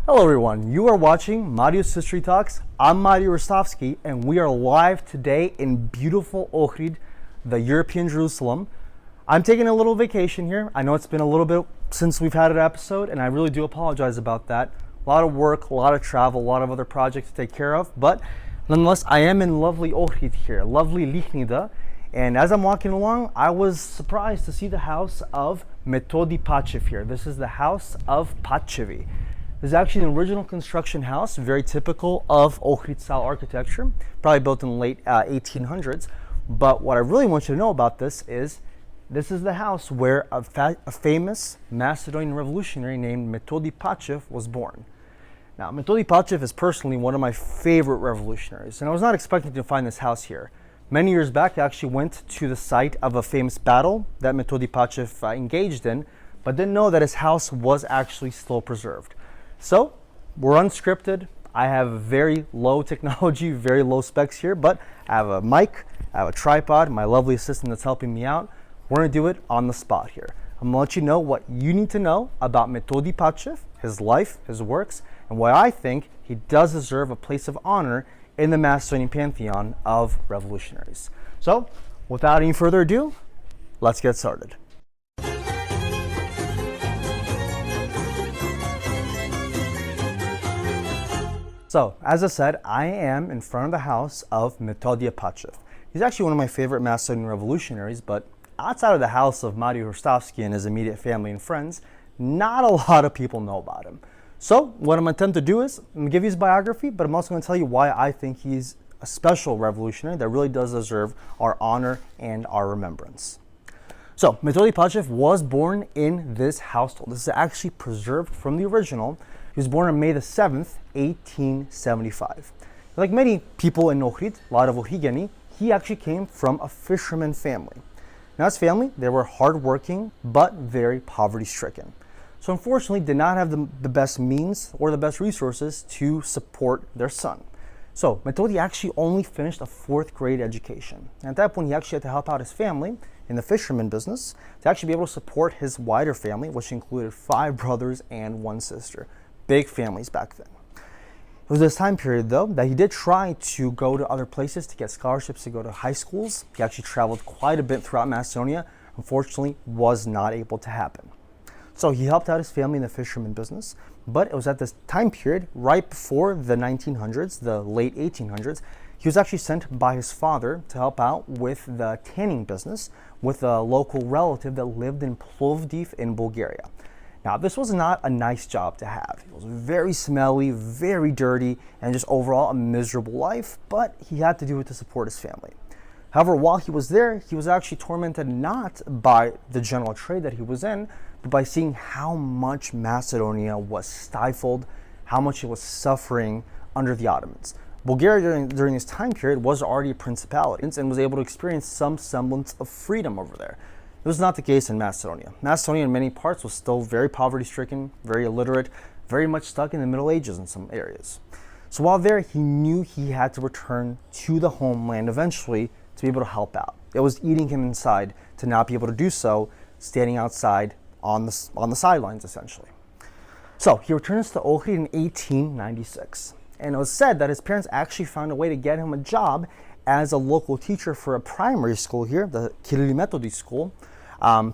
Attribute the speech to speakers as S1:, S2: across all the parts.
S1: Hello everyone, you are watching Marios History Talks. I'm Mario Rostovsky and we are live today in beautiful Ohrid, the European Jerusalem. I'm taking a little vacation here. I know it's been a little bit since we've had an episode and I really do apologize about that. A lot of work, a lot of travel, a lot of other projects to take care of, but nonetheless I am in lovely Ohrid here, lovely Lichnida. And as I'm walking along, I was surprised to see the house of Metodi Patchev here. This is the house of Pachev. This is actually an original construction house, very typical of Ohrid style architecture, probably built in the late 1800s. But what I really want you to know about this is the house where a famous Macedonian revolutionary named Metodi Patchev was born. Now, Metodi Patchev is personally one of my favorite revolutionaries, and I was not expecting to find this house here. Many years back, I actually went to the site of a famous battle that Metodi Patchev engaged in, but didn't know that his house was actually still preserved. So, we're unscripted. I have very low technology, very low specs here, but I have a mic, I have a tripod, my lovely assistant that's helping me out. We're gonna do it on the spot here. I'm gonna let you know what you need to know about Metodi Patchev, his life, his works, and why I think he does deserve a place of honor in the Macedonian pantheon of revolutionaries. So, without any further ado, let's get started. So, as I said, I am in front of the house of Metodi Patchev. He's actually one of my favorite Macedonian revolutionaries, but outside of the house of Mario Rostovsky and his immediate family and friends, not a lot of people know about him. So, what I'm going to attempt to do is, I'm going to give you his biography, but I'm also going to tell you why I think he's a special revolutionary that really does deserve our honor and our remembrance. So, Metodi Patchev was born in this household. This is actually preserved from the original. He was born on May the 7th, 1875. Like many people in Ohrid, a lot of Ohigeni, he actually came from a fisherman family. Now his family, they were hardworking, but very poverty-stricken. So unfortunately, did not have the best means or the best resources to support their son. So Metodi actually only finished a 4th grade education. And at that point, he actually had to help out his family in the fisherman business to actually be able to support his wider family, which included 5 brothers and 1 sister. Big families back then. It was this time period, though, that he did try to go to other places to get scholarships to go to high schools. He actually traveled quite a bit throughout Macedonia. Unfortunately, was not able to happen. So he helped out his family in the fisherman business, but it was at this time period, right before the 1900s, the late 1800s, he was actually sent by his father to help out with the tanning business with a local relative that lived in Plovdiv in Bulgaria. Now, this was not a nice job to have. It was very smelly, very dirty, and just overall a miserable life, but he had to do it to support his family. However, while he was there, he was actually tormented not by the general trade that he was in, but by seeing how much Macedonia was stifled, how much it was suffering under the Ottomans. Bulgaria during this time period was already a principality and was able to experience some semblance of freedom over there. It was not the case in Macedonia. Macedonia in many parts was still very poverty-stricken, very illiterate, very much stuck in the Middle Ages in some areas. So while there, he knew he had to return to the homeland eventually to be able to help out. It was eating him inside to not be able to do so, standing outside on the sidelines, essentially. So he returns to Ohrid in 1896. And it was said that his parents actually found a way to get him a job as a local teacher for a primary school here, the Metodi school,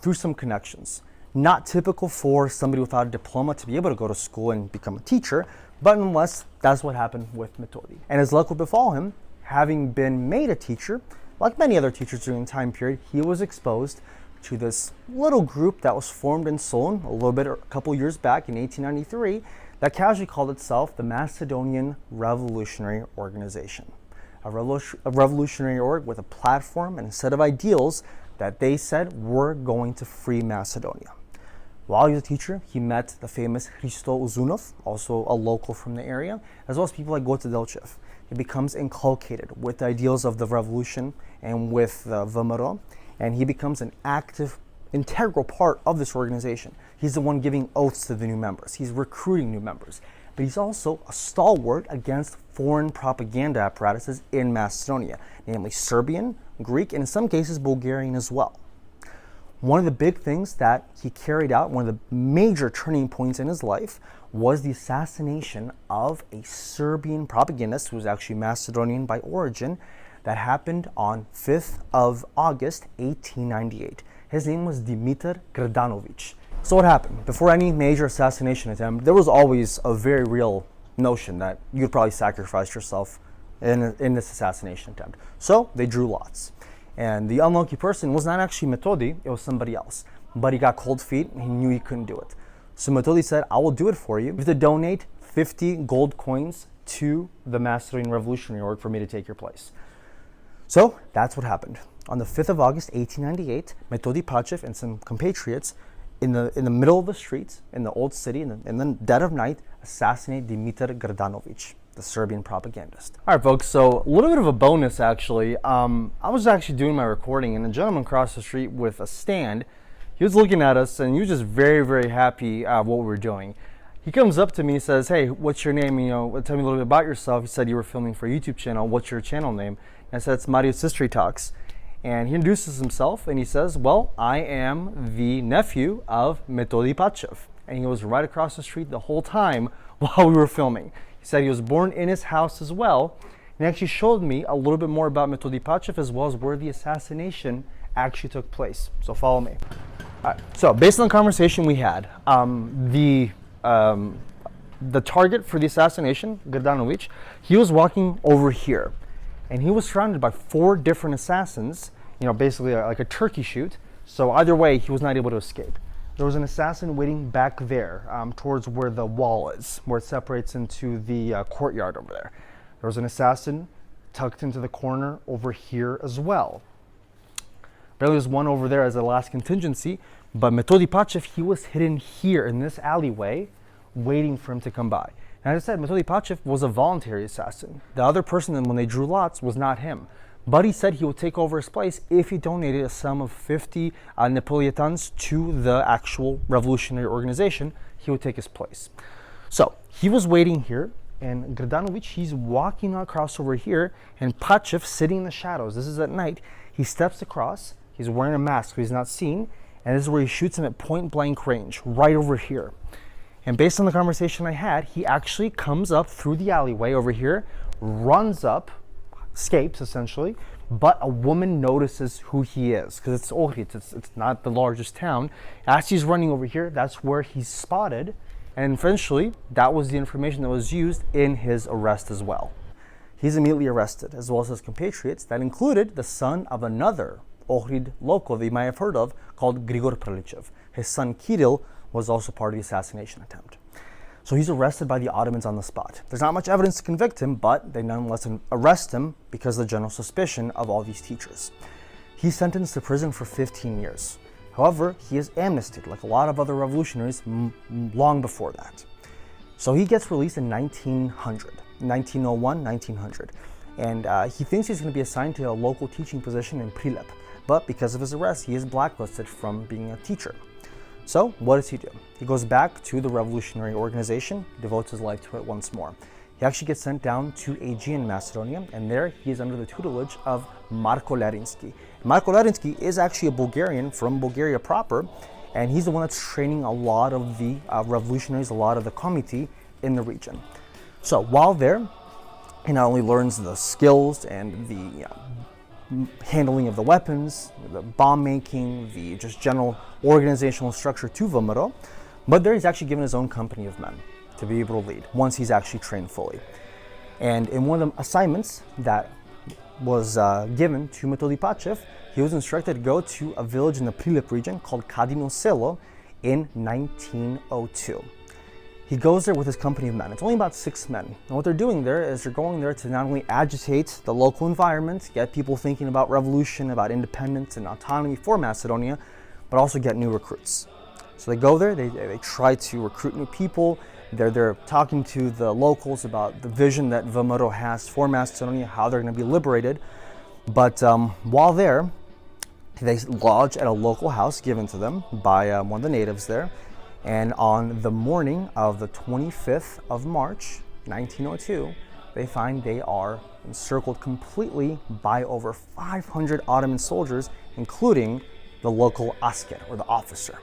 S1: through some connections. Not typical for somebody without a diploma to be able to go to school and become a teacher, but nonetheless, that's what happened with Metodi. And as luck would befall him, having been made a teacher, like many other teachers during the time period, he was exposed to this little group that was formed in Solun a couple years back in 1893 that casually called itself the Macedonian Revolutionary Organization. A revolutionary org with a platform and a set of ideals that they said were going to free Macedonia. While he was a teacher, he met the famous Hristo Uzunov, also a local from the area, as well as people like Patchev. He becomes inculcated with the ideals of the revolution and with VMRO, and he becomes an active, integral part of this organization. He's the one giving oaths to the new members. He's recruiting new members. But he's also a stalwart against foreign propaganda apparatuses in Macedonia, namely Serbian, Greek, and in some cases Bulgarian as well. One of the big things that he carried out, one of the major turning points in his life, was the assassination of a Serbian propagandist who was actually Macedonian by origin that happened on 5th of August, 1898. His name was Dimitar Grdanović. So what happened? Before any major assassination attempt, there was always a very real notion that you'd probably sacrifice yourself in this assassination attempt. So they drew lots. And the unlucky person was not actually Metodi, it was somebody else. But he got cold feet and he knew he couldn't do it. So Metodi said, I will do it for you. You have to donate 50 gold coins to the Macedonian Revolutionary Org for me to take your place. So that's what happened. On the 5th of August, 1898, Metodi Patchev and some compatriots in the middle of the street, in the old city, in the dead of night, assassinate Dimitar Grdanović, the Serbian propagandist. All right, folks, so a little bit of a bonus, actually. I was actually doing my recording, and a gentleman across the street with a stand, he was looking at us, and he was just very, very happy what we were doing. He comes up to me and says, hey, what's your name? Tell me a little bit about yourself. He said you were filming for a YouTube channel. What's your channel name? And I said, it's MariosHistoryTalks. And he introduces himself and he says, well, I am the nephew of Metodi Patchev. And he was right across the street the whole time while we were filming. He said he was born in his house as well. And he actually showed me a little bit more about Metodi Patchev as well as where the assassination actually took place. So follow me. All right. So based on the conversation we had, the target for the assassination, Grdanović, he was walking over here. And he was surrounded by 4 different assassins, basically like a turkey shoot. So either way, he was not able to escape. There was an assassin waiting back there towards where the wall is, where it separates into the courtyard over there. There was an assassin tucked into the corner over here as well. There was one over there as a last contingency, but Metodi Patchev, he was hidden here in this alleyway, waiting for him to come by. And as I said, Metodi Patchev was a voluntary assassin. The other person, when they drew lots, was not him. But he said he would take over his place if he donated a sum of 50 Neapolitans to the actual revolutionary organization. He would take his place. So he was waiting here, and Grdanović, he's walking across over here, and Pachev sitting in the shadows. This is at night. He steps across. He's wearing a mask so he's not seen, and this is where he shoots him at point blank range, right over here. And based on the conversation I had, he actually comes up through the alleyway over here, runs up, escapes essentially, but a woman notices who he is because it's Old Ohrid, it's not the largest town. As he's running over here, that's where he's spotted, and eventually that was the information that was used in his arrest as well. He's immediately arrested, as well as his compatriots. That included the son of another Ohrid local that you might have heard of called Grigor Prlichev. His son Kirill was also part of the assassination attempt. So he's arrested by the Ottomans on the spot. There's not much evidence to convict him, but they nonetheless arrest him because of the general suspicion of all these teachers. He's sentenced to prison for 15 years. However, he is amnestied, like a lot of other revolutionaries long before that. So he gets released in 1901, 1900. And he thinks he's going to be assigned to a local teaching position in Prilep. But because of his arrest, he is blacklisted from being a teacher. So what does he do? He goes back to the revolutionary organization, devotes his life to it once more. He actually gets sent down to Aegean Macedonia, and there he is under the tutelage of Marko Lerinsky. Marko Lerinsky is actually a Bulgarian from Bulgaria proper, and he's the one that's training a lot of the revolutionaries, a lot of the committee in the region. So while there, he not only learns the skills and the handling of the weapons, the bomb making, the just general organizational structure to Vomero, but there he's actually given his own company of men to be able to lead once he's actually trained fully. And in one of the assignments that was given to Metodi Patchev, he was instructed to go to a village in the Prilep region called Kadino Selo in 1902. He goes there with his company of men. It's only about 6 men. And what they're doing there is they're going there to not only agitate the local environment, get people thinking about revolution, about independence and autonomy for Macedonia, but also get new recruits. So they go there, they try to recruit new people. They're talking to the locals about the vision that Vomero has for Macedonia, how they're going to be liberated. But while there, they lodge at a local house given to them by one of the natives there. And on the morning of the 25th of March, 1902, they find they are encircled completely by over 500 Ottoman soldiers, including the local asker, or the officer.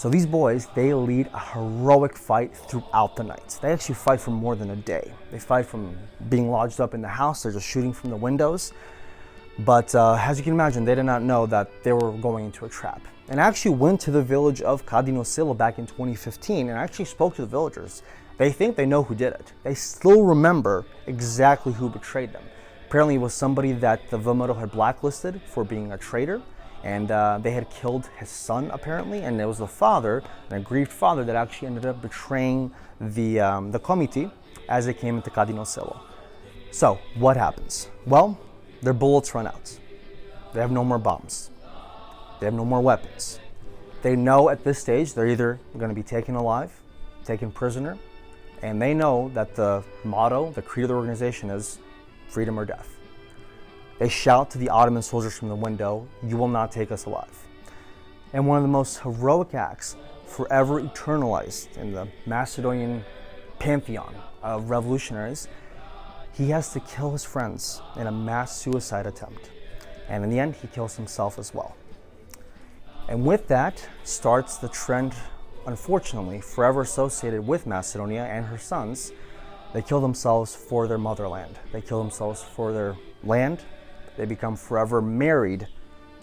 S1: So these boys, they lead a heroic fight throughout the night. They actually fight for more than a day. They fight from being lodged up in the house, they're just shooting from the windows. But as you can imagine, they did not know that they were going into a trap. And I actually went to the village of Kadinosillo back in 2015 and I actually spoke to the villagers. They think they know who did it. They still remember exactly who betrayed them. Apparently it was somebody that the Vomero had blacklisted for being a traitor, and they had killed his son apparently, and it was the father, an aggrieved father, that actually ended up betraying the committee as they came into Kadinosillo. So what happens? Well, their bullets run out. They have no more bombs. They have no more weapons. They know at this stage they're either going to be taken alive, taken prisoner, and they know that the motto, the creed of the organization is freedom or death. They shout to the Ottoman soldiers from the window, "You will not take us alive." And one of the most heroic acts forever eternalized in the Macedonian pantheon of revolutionaries, he has to kill his friends in a mass suicide attempt. And in the end, he kills himself as well. And with that starts the trend, unfortunately, forever associated with Macedonia and her sons. They kill themselves for their motherland. They kill themselves for their land. They become forever married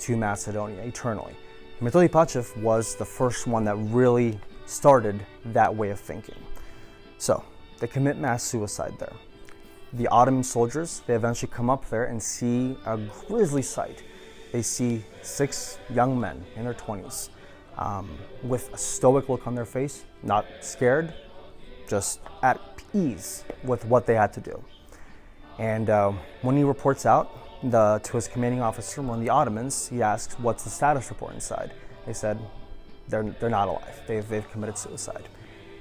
S1: to Macedonia eternally. Metodi Patchev was the first one that really started that way of thinking. So they commit mass suicide there. The Ottoman soldiers, they eventually come up there and see a grisly sight. They see 6 young men in their 20s with a stoic look on their face, not scared, just at ease with what they had to do. And when he reports out to his commanding officer, one of the Ottomans, he asks, "What's the status report inside?" They said, they're not alive. They've committed suicide.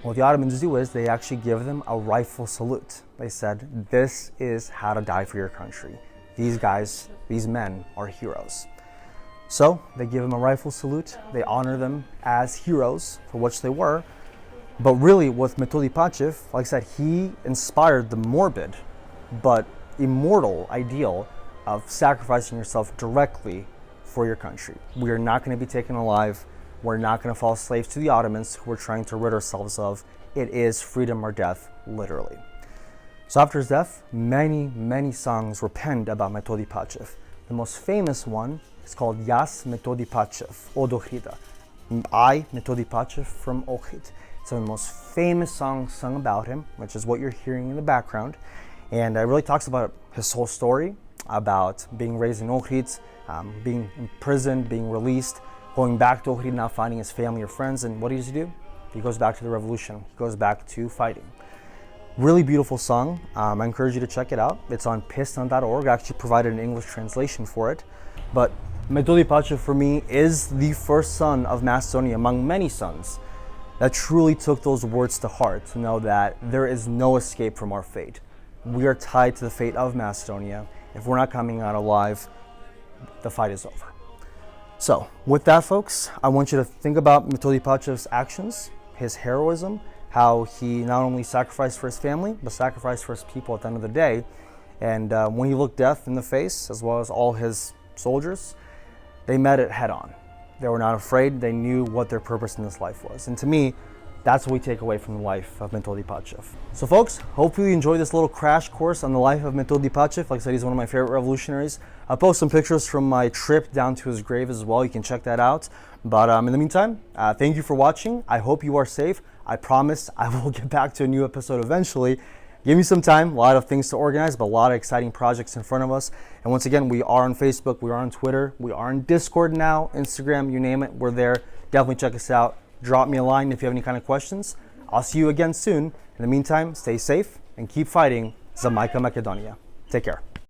S1: What the Ottomans do is they actually give them a rifle salute. They said, "This is how to die for your country. These guys, these men are heroes." So they give them a rifle salute. They honor them as heroes, for which they were. But really, with Metodi Patchev, like I said, he inspired the morbid but immortal ideal of sacrificing yourself directly for your country. We are not going to be taken alive. We're not going to fall slaves to the Ottomans who we're trying to rid ourselves of. It is freedom or death, literally. So after his death, many, many songs were penned about Metodi Patchev. The most famous one is called Yas Metodi Patchev, Old Ohrid. I, Metodi Patchev from Ohrid. It's one of the most famous songs sung about him, which is what you're hearing in the background. And it really talks about his whole story, about being raised in Ohrid, being imprisoned, being released, going back to Ohrid, not finding his family or friends. And what does he do? He goes back to the revolution. He goes back to fighting. Really beautiful song. I encourage you to check it out. It's on piston.org. I actually provided an English translation for it. But Metodi Patchev for me is the first son of Macedonia among many sons that truly took those words to heart, to know that there is no escape from our fate. We are tied to the fate of Macedonia. If we're not coming out alive, the fight is over. So with that, folks, I want you to think about Metodi Patchev's actions, his heroism, how he not only sacrificed for his family, but sacrificed for his people at the end of the day. And when he looked death in the face, as well as all his soldiers, they met it head on. They were not afraid. They knew what their purpose in this life was. And to me, that's what we take away from the life of Metodi Patchev. So folks, hopefully you enjoyed this little crash course on the life of Metodi Patchev. Like I said, he's one of my favorite revolutionaries. I'll post some pictures from my trip down to his grave as well. You can check that out. But in the meantime, thank you for watching. I hope you are safe. I promise I will get back to a new episode eventually. Give me some time, a lot of things to organize, but a lot of exciting projects in front of us. And once again, we are on Facebook, we are on Twitter, we are on Discord now, Instagram, you name it, we're there. Definitely check us out. Drop me a line if you have any kind of questions. I'll see you again soon. In the meantime, stay safe and keep fighting. Za Majka Macedonia. Take care.